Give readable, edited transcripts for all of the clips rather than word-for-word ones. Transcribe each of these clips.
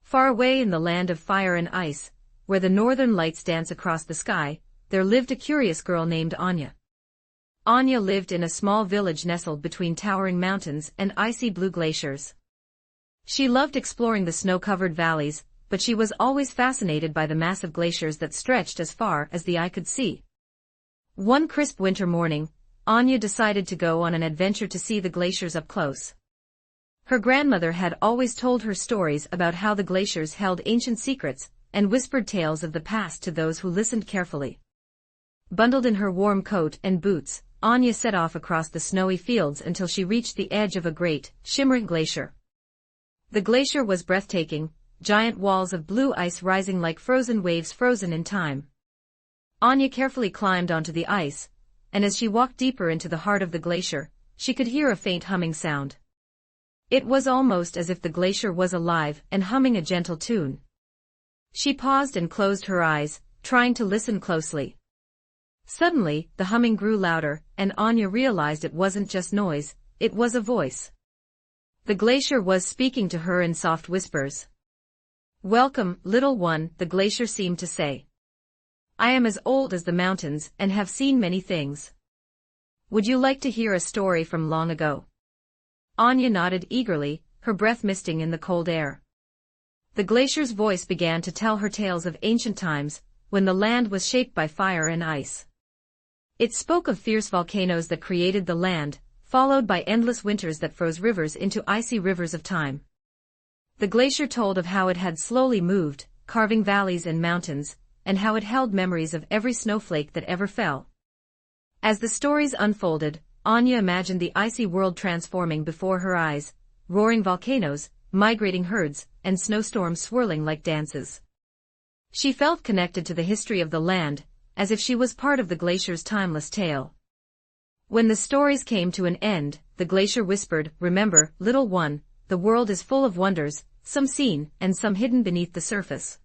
Far away in the land of fire and ice, where the northern lights dance across the sky, there lived a curious girl named Anya. Anya lived in a small village nestled between towering mountains and icy blue glaciers. She loved exploring the snow-covered valleys, but she was always fascinated by the massive glaciers that stretched as far as the eye could see. One crisp winter morning, Anya decided to go on an adventure to see the glaciers up close. Her grandmother had always told her stories about how the glaciers held ancient secrets and whispered tales of the past to those who listened carefully. Bundled in her warm coat and boots, Anya set off across the snowy fields until she reached the edge of a great, shimmering glacier. The glacier was breathtaking, giant walls of blue ice rising like frozen waves frozen in time. Anya carefully climbed onto the ice, and as she walked deeper into the heart of the glacier, she could hear a faint humming sound. It was almost as if the glacier was alive and humming a gentle tune. She paused and closed her eyes, trying to listen closely. Suddenly, the humming grew louder, and Anya realized it wasn't just noise, it was a voice. The glacier was speaking to her in soft whispers. "Welcome, little one," the glacier seemed to say. "I am as old as the mountains and have seen many things. Would you like to hear a story from long ago?" Anya nodded eagerly, her breath misting in the cold air. The glacier's voice began to tell her tales of ancient times, when the land was shaped by fire and ice. It spoke of fierce volcanoes that created the land, followed by endless winters that froze rivers into icy rivers of time. The glacier told of how it had slowly moved, carving valleys and mountains, and how it held memories of every snowflake that ever fell. As the stories unfolded, Anya imagined the icy world transforming before her eyes, roaring volcanoes, migrating herds, and snowstorms swirling like dances. She felt connected to the history of the land, as if she was part of the glacier's timeless tale. When the stories came to an end, the glacier whispered, "Remember, little one, the world is full of wonders, some seen and some hidden beneath the surface.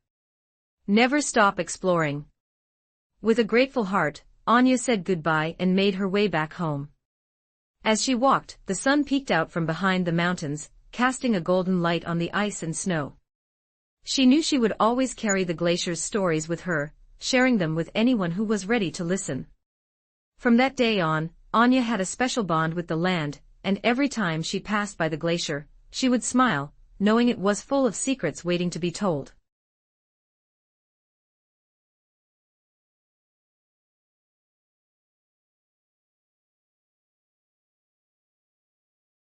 Never stop exploring." With a grateful heart, Anya said goodbye and made her way back home. As she walked, the sun peeked out from behind the mountains, casting a golden light on the ice and snow. She knew she would always carry the glacier's stories with her, sharing them with anyone who was ready to listen. From that day on, Anya had a special bond with the land, and every time she passed by the glacier, she would smile, knowing it was full of secrets waiting to be told.